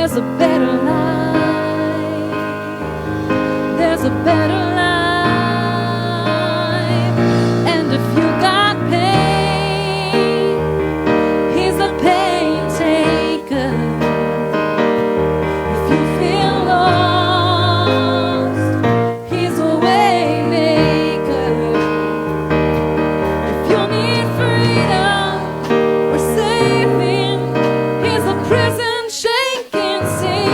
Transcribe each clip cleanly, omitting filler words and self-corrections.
there's a better life. There's a better life. And if you got pain, he's the pain taker. If you feel lost, he's a way maker. If you need freedom or saving, he's a prison shaking Savior.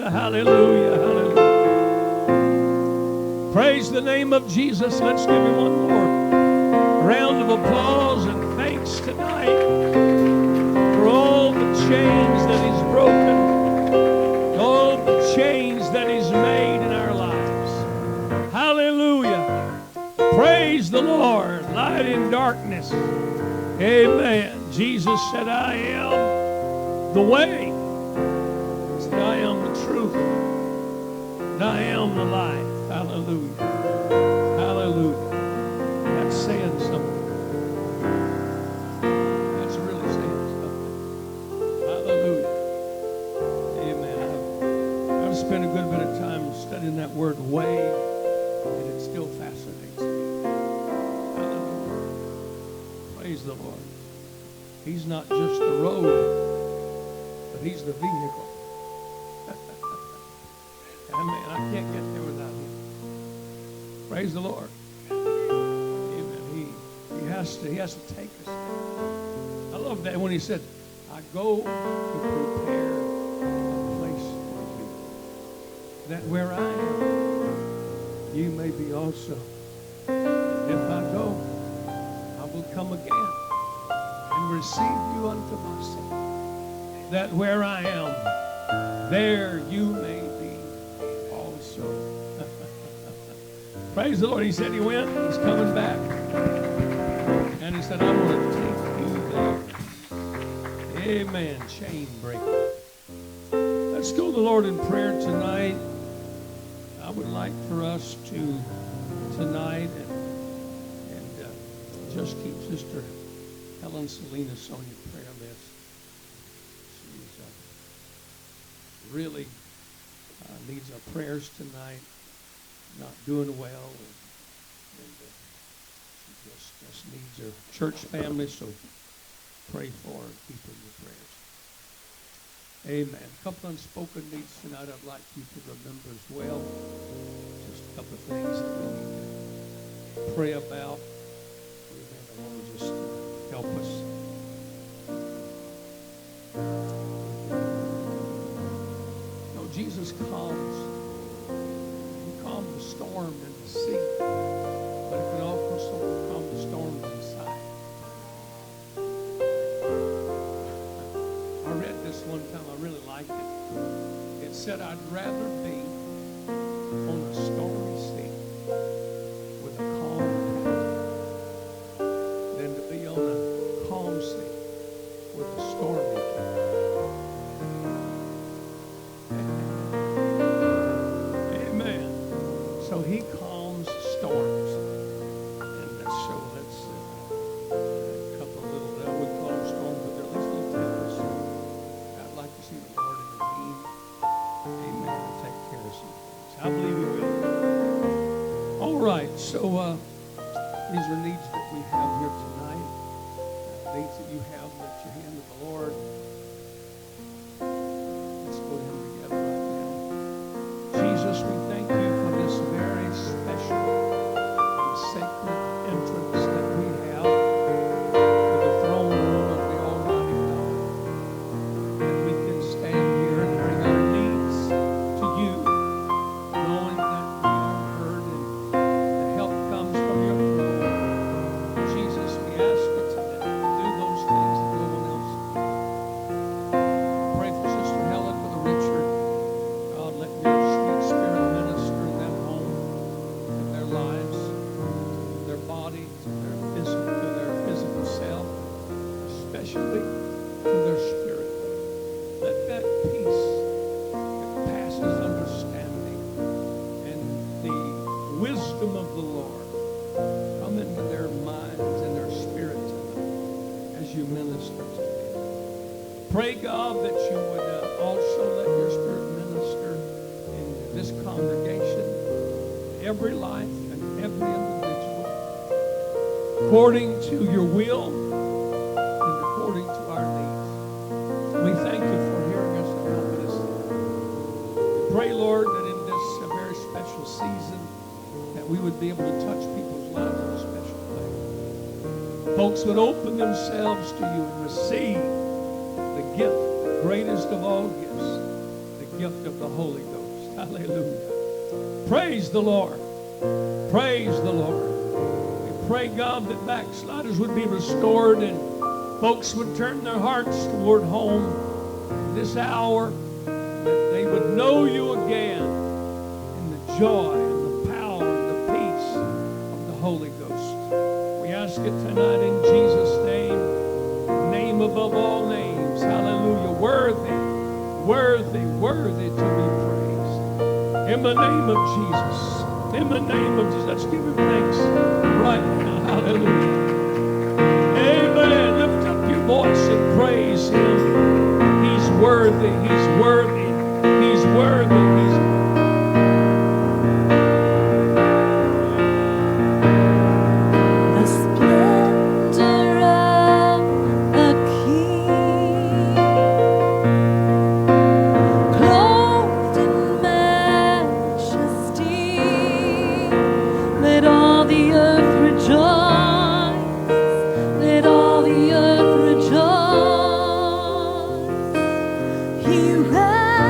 Hallelujah, hallelujah, hallelujah. Praise the name of Jesus. Let's give him one more round of applause and thanks tonight for all the chains that he's broken, all the chains that he's made in our lives. Hallelujah. Praise the Lord. Light in darkness. Amen. Jesus said, I am the way. He said, I am the truth. And I am the life. Hallelujah. Hallelujah. That's saying something. That's really saying something. Hallelujah. Amen. I've spent a good bit of time studying that word way, and it still fascinates me. Hallelujah. Praise the Lord. He's not just the road, but he's the vehicle. Amen. I can't get there without him. Praise the Lord. Amen. He has to take us. I love that when he said, I go to prepare a place for you, that where I am, you may be also. If I go, I will come again and receive you unto myself, that where I am, there you may be also. Praise the Lord. He said he went. He's coming back. And he said, I want to take you there. Amen. Chain breaker. Let's go to the Lord in prayer tonight. I would like for us to tonight and just keep Sister Helen Salinas on your prayer list. She's really needs our prayers tonight. Not doing well, and she just needs her church family. So pray for her, keep her in your prayers. Amen. A couple unspoken needs tonight I'd like you to remember as well. Just a couple of things that we need to pray about. Amen. I want to just help us. No, Jesus calms. He calmed the storm in the sea, but it can also calm the storm inside. I read this one time. I really liked it. It said, I'd rather be on a stormy sea with a calm captain than to be on a calm sea with a stormy captain. Amen. So he calms storms. And so that's a couple of little, I wouldn't call them storms, but they're at least little tempests. I'd like to see the Lord intervene. Amen. And take care of some things. I believe he will. All right. So these are needs that we have here tonight. Needs that you have, lift your hand to the Lord. Let's go to him together right now. Jesus, we thank you for this very special and sacred entrance that we have to the throne room of the Almighty God. That we can stand here and bring our needs to you, knowing that we are heard and the help comes from your throne. Jesus, we ask you tonight to do those things that no one else can. Pray for Sister Helen, Brother Richard. God, let your sweet spirit minister in that home, in their lives, in their body, to their physical self, especially to their spirit. Let that peace that passes understanding and the wisdom of the Lord come into their minds and their spirit tonight as you minister to them. Pray, God, that you would also let your spirit minister in this congregation, every life and every individual, according to your will and according to our needs. We thank you for hearing us and helping us. We pray, Lord, that in this very special season that we would be able to touch people's lives in a special way. Folks would open themselves to you and receive the gift, the greatest of all gifts, the gift of the Holy Ghost. Hallelujah. Praise the Lord. Praise the Lord. We pray, God, that backsliders would be restored and folks would turn their hearts toward home this hour, that they would know you again in the joy and the power and the peace of the Holy Ghost. We ask it tonight in Jesus' name, name above all names. Hallelujah. Worthy, worthy, worthy to be praised. In the name of Jesus. In the name of Jesus. Let's give him thanks right now. Hallelujah. Amen. Lift up your voice and praise him. He's worthy. He's worthy. He's worthy. He's worthy. The splendor of a king, clothed in majesty. Let all the earth rejoice. Let all the earth rejoice. He reigns.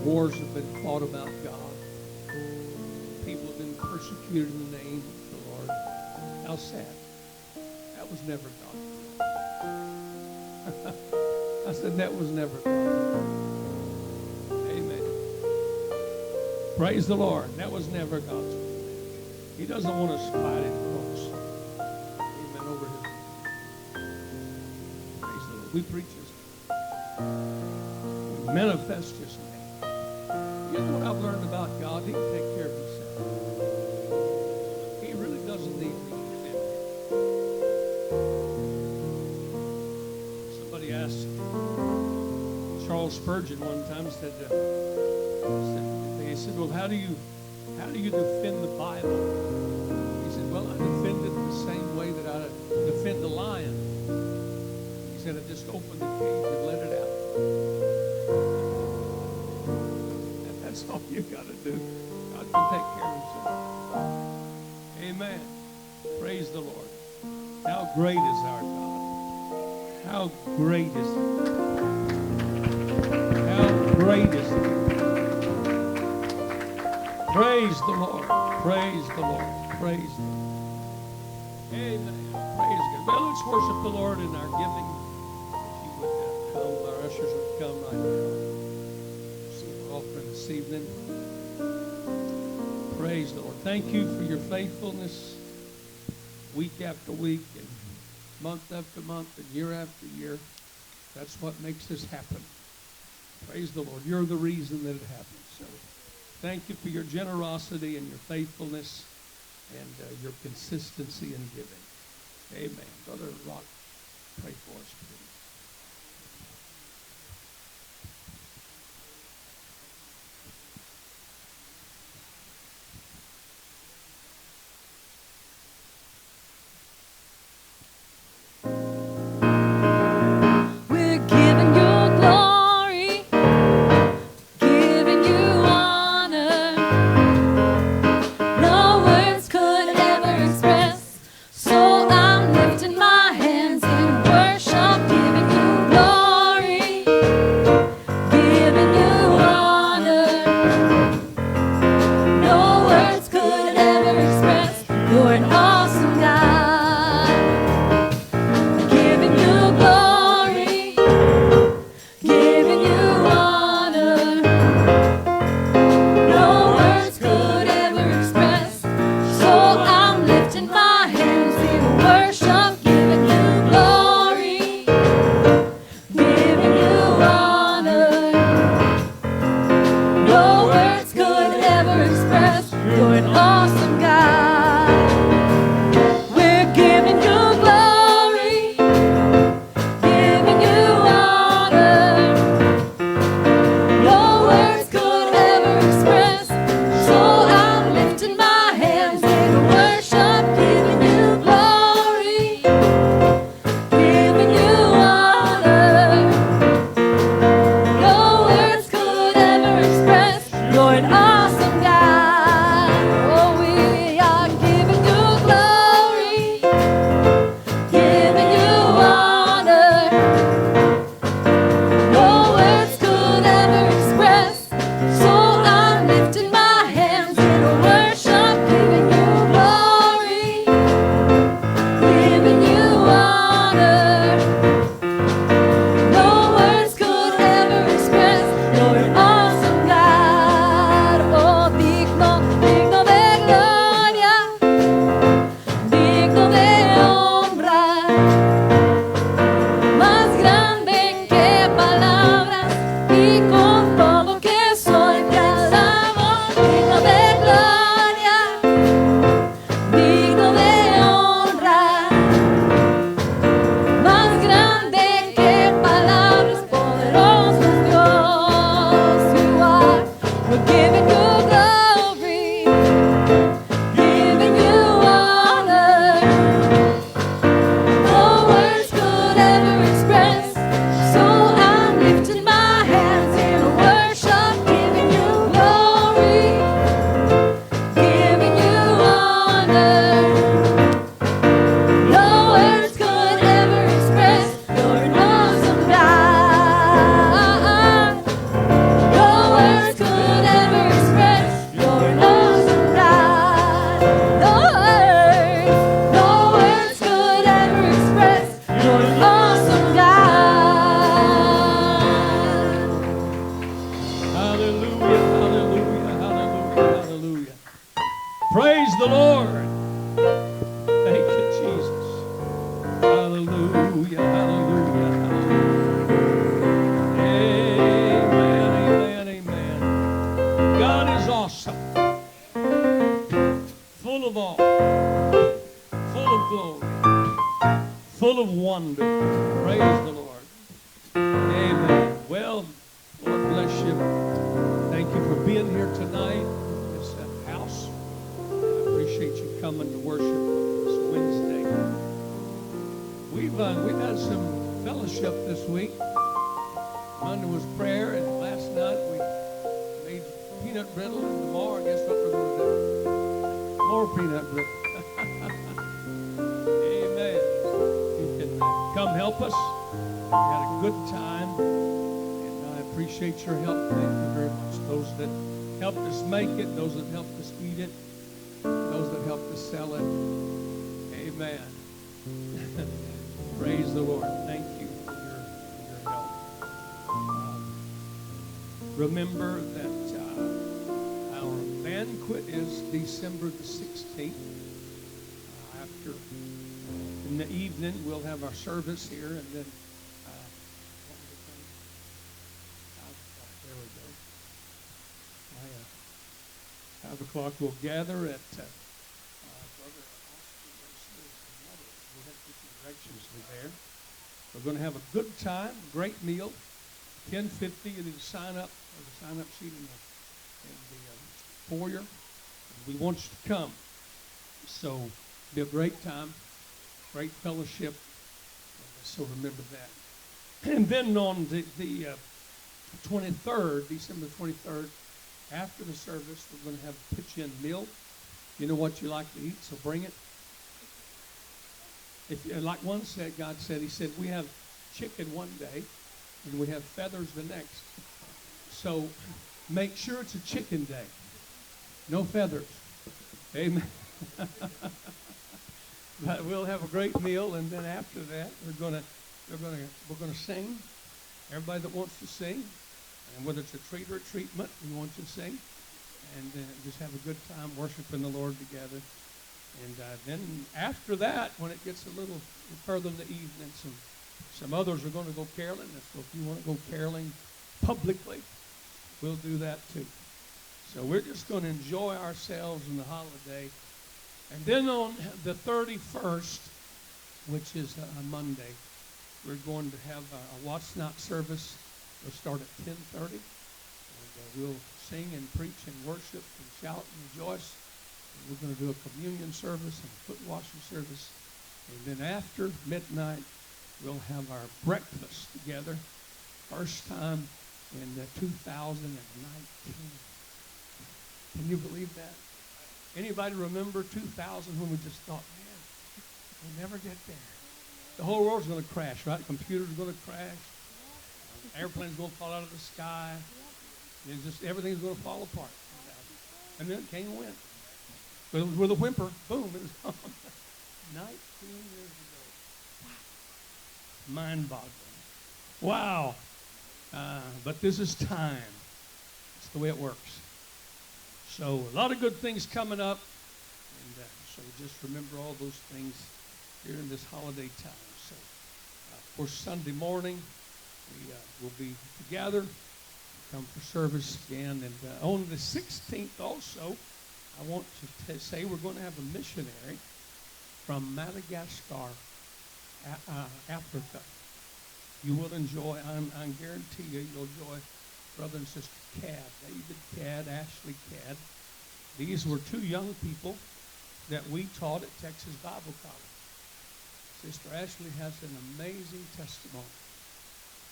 Wars have been fought about God. People have been persecuted in the name of the Lord. How sad. That was never God. I said that was never God. Amen. Praise the Lord. That was never God's will. He doesn't want us fighting, folks. Amen. Over His name. Praise the Lord. We preach His name. We manifest His name. You know what I've learned about God? He can take care of Himself. He really doesn't need me to defend Him. Somebody asked Charles Spurgeon one time, said, well, how do you defend the Bible? He said, well, I defend it the same way that I defend the lion. He said, I just open the cage and let it out. That's all you got to do. God can take care of Himself. Amen. Praise the Lord. How great is our God? How great is He? How great is He? Praise the Lord. Praise the Lord. Praise the Lord. Amen. Praise God. Well, let's worship the Lord in our giving. If you would come, our ushers would come right now. Receive our offering this evening. Praise the Lord. Thank you for your faithfulness week after week and month after month and year after year. That's what makes this happen. Praise the Lord. You're the reason that it happens. So thank you for your generosity and your faithfulness and your consistency in giving. Amen. Brother Rock, pray for us, please. Lifting my hands in worship. Hallelujah, hallelujah, hallelujah, hallelujah. Praise the Lord. Thank you, Jesus. Hallelujah, hallelujah, hallelujah. Amen, amen, amen. God is awesome. Full of awe. Full of glory. Full of wonder. Praise the Lord. Amen. Well, Lord bless you. Thank you for being here tonight in this house. I appreciate you coming to worship this Wednesday. We've had some fellowship this week. Monday was prayer, and last night we made peanut brittle, and tomorrow, guess what we're going to do? More peanut brittle. Amen. You can come help us. We had a good time, and I appreciate your help. Thank you very much. Those that helped us make it, those that helped us eat it, those that helped us sell it. Amen. Praise the Lord. Thank you for your help. Remember that our banquet is December the 16th. After in the evening, we'll have our service here, and then there we go. 5 o'clock, we'll gather at Brother We'll have to get some directions there. We're going to have a good time, great meal. 10:50, you need to sign up. There's a sign-up sheet in the foyer. We want you to come. So it'll be a great time, great fellowship. So remember that. And then on the 23rd, December 23rd, after the service, we're going to have a pitch-in meal. You know what you like to eat, so bring it. If, like one said, God said, he said, we have chicken one day, and we have feathers the next. So make sure it's a chicken day. No feathers. Amen. But we'll have a great meal, and then after that, we're gonna sing. Everybody that wants to sing, and whether it's a treat or a treatment, we want you to sing, and just have a good time worshiping the Lord together. And then after that, when it gets a little further in the evening, some others are going to go caroling. So if you want to go caroling publicly, we'll do that too. So we're just going to enjoy ourselves in the holiday. And then on the 31st, which is a Monday, we're going to have a What's Not service. We'll start at 10:30. And we'll sing and preach and worship and shout and rejoice. We're going to do a communion service and a foot washing service. And then after midnight, we'll have our breakfast together. First time in 2019. Can you believe that? Anybody remember 2000 when we just thought, man, we'll never get there. The whole world's going to crash, right? Computers are going to crash. Airplanes going to fall out of the sky. It's just everything's going to fall apart. And then it came and went. With a whimper, boom, it was gone. 19 years ago. Wow. Mind-boggling. Wow. But this is time. That's the way it works. So a lot of good things coming up. And so just remember all those things here in this holiday time. So, of course, Sunday morning, we will be together. Come for service again. And on the 16th also, I want to say we're going to have a missionary from Madagascar, Africa. You will enjoy, I guarantee you'll enjoy brother and sister Cad, David Cad, Ashley Cad. These were two young people that we taught at Texas Bible College. Sister Ashley has an amazing testimony.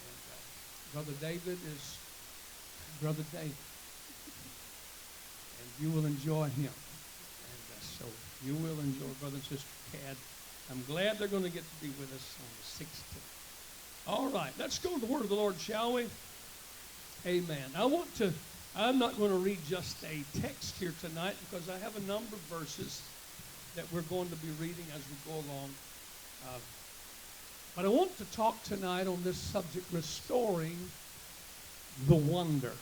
And Brother David is Brother David. And you will enjoy him. And so you will enjoy Brother and Sister Cad. I'm glad they're going to get to be with us on the 16th. All right, let's go to the Word of the Lord, shall we? Amen. I'm not going to read just a text here tonight because I have a number of verses that we're going to be reading as we go along. But I want to talk tonight on this subject, restoring the wonder.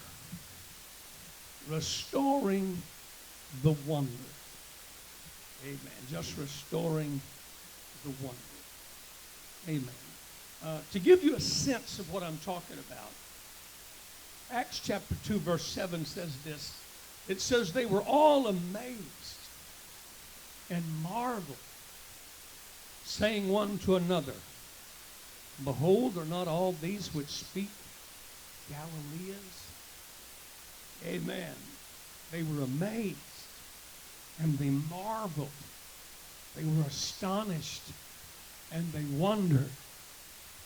restoring the wonder. Amen. Just restoring the wonder. Amen. To give you a sense of what I'm talking about, Acts chapter 2, verse 7 says this. It says, they were all amazed and marveled, saying one to another, behold, are not all these which speak Galileans? Amen. They were amazed and they marveled. They were astonished and they wondered.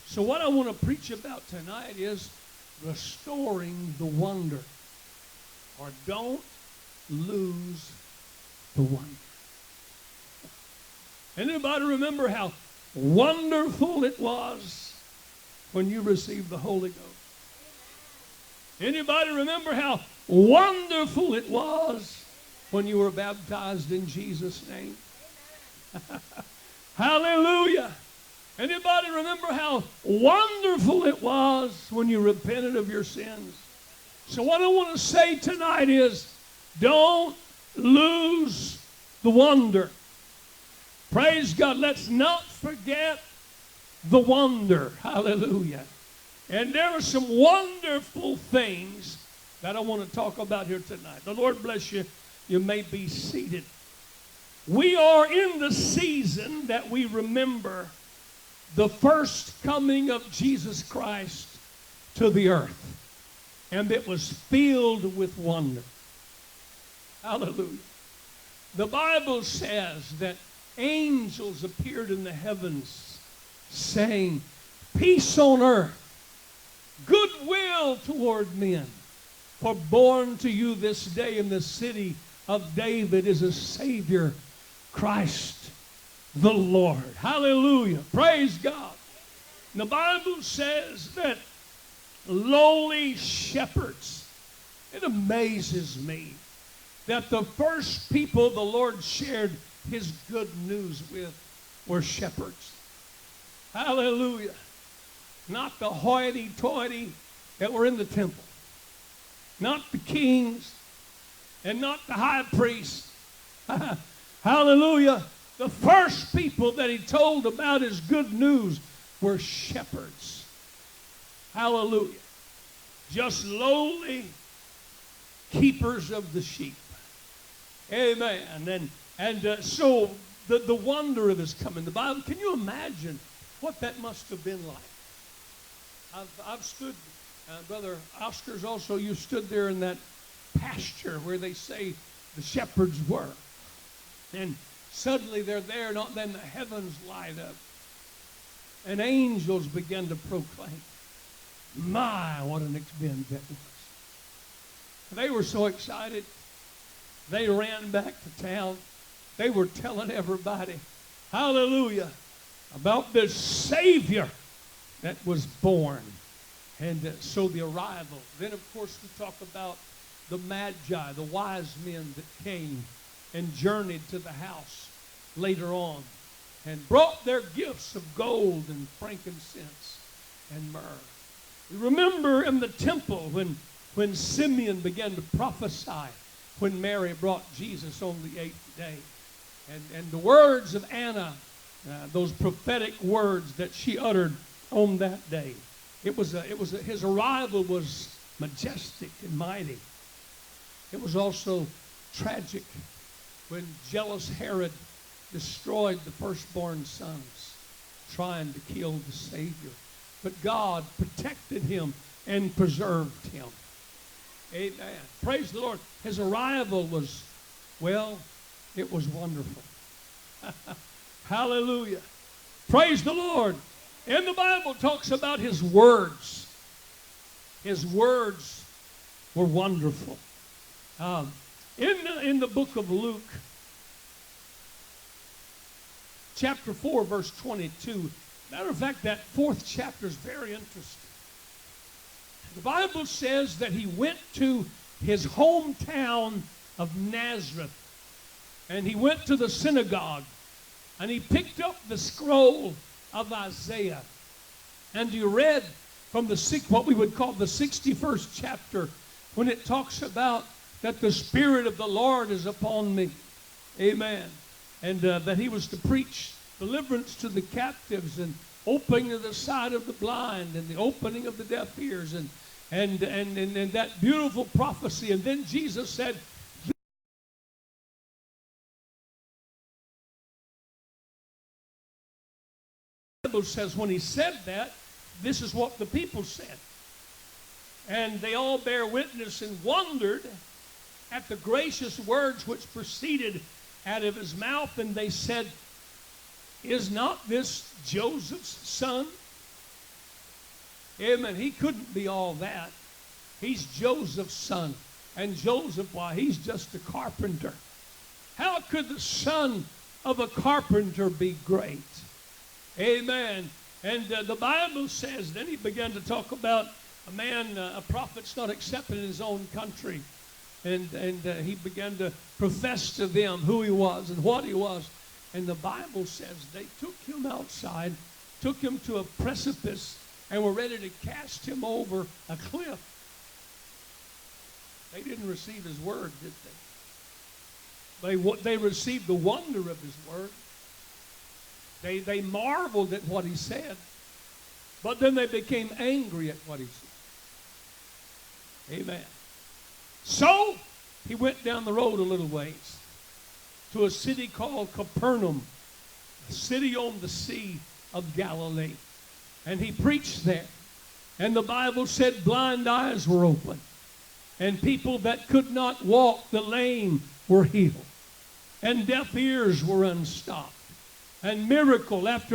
So what I want to preach about tonight is restoring the wonder. Or don't lose the wonder. Anybody remember how wonderful it was when you received the Holy Ghost? Anybody remember how wonderful it was when you were baptized in Jesus' name? Hallelujah. Anybody remember how wonderful it was when you repented of your sins? So what I want to say tonight is, don't lose the wonder. Praise God. Let's not forget the wonder. Hallelujah. And there are some wonderful things that I want to talk about here tonight. The Lord bless you. You may be seated. We are in the season that we remember the first coming of Jesus Christ to the earth. And it was filled with wonder. Hallelujah. The Bible says that angels appeared in the heavens saying, peace on earth, goodwill toward men. For born to you this day in the city of David is a Savior, Christ the Lord. Hallelujah. Praise God. And the Bible says that lowly shepherds. It amazes me that the first people the Lord shared his good news with were shepherds. Hallelujah. Not the hoity-toity that were in the temple. Not the kings and not the high priests. Hallelujah. The first people that he told about his good news were shepherds. Hallelujah. Just lowly keepers of the sheep. Amen. And so the wonder of his coming. The Bible, can you imagine what that must have been like? I've stood, Brother Oscar's also, you stood there in that pasture where they say the shepherds were. And suddenly they're there, and then the heavens light up. And angels begin to proclaim. My, what an event that was. They were so excited. They ran back to town. They were telling everybody, hallelujah, about this Savior that was born. And so the arrival. Then, of course, we talk about the Magi, the wise men that came and journeyed to the house later on and brought their gifts of gold and frankincense and myrrh. You remember in the temple when Simeon began to prophesy when Mary brought Jesus on the 8th day. And the words of Anna, those prophetic words that she uttered on that day, his arrival was majestic and mighty. It was also tragic when jealous Herod destroyed the firstborn sons, trying to kill the Savior. But God protected him and preserved him. Amen. Praise the Lord. His arrival was, well, it was wonderful. Hallelujah. Praise the Lord. And the Bible talks about his words. His words were wonderful. In the book of Luke, chapter 4, verse 22, matter of fact, that 4th chapter is very interesting. The Bible says that he went to his hometown of Nazareth, and he went to the synagogue, and he picked up the scroll of Isaiah, and he read from what we would call the 61st chapter, when it talks about that the Spirit of the Lord is upon me. Amen. And that he was to preach deliverance to the captives and opening of the sight of the blind and the opening of the deaf ears and that beautiful prophecy. And then Jesus said, the Bible says when he said that, this is what the people said. And they all bear witness and wondered at the gracious words which proceeded out of his mouth. And they said, is not this Joseph's son? Amen. He couldn't be all that. He's Joseph's son. And Joseph, why, he's just a carpenter. How could the son of a carpenter be great? Amen. And the Bible says, then he began to talk about a man, a prophet's not accepted in his own country. And he began to profess to them who he was and what he was. And the Bible says they took him outside, took him to a precipice, and were ready to cast him over a cliff. They didn't receive his word, did they? They received the wonder of his word. They marveled at what he said. But then they became angry at what he said. Amen. So he went down the road a little ways to a city called Capernaum, a city on the Sea of Galilee. And he preached there. And the Bible said blind eyes were opened. And people that could not walk, the lame, were healed. And deaf ears were unstopped. And miracle after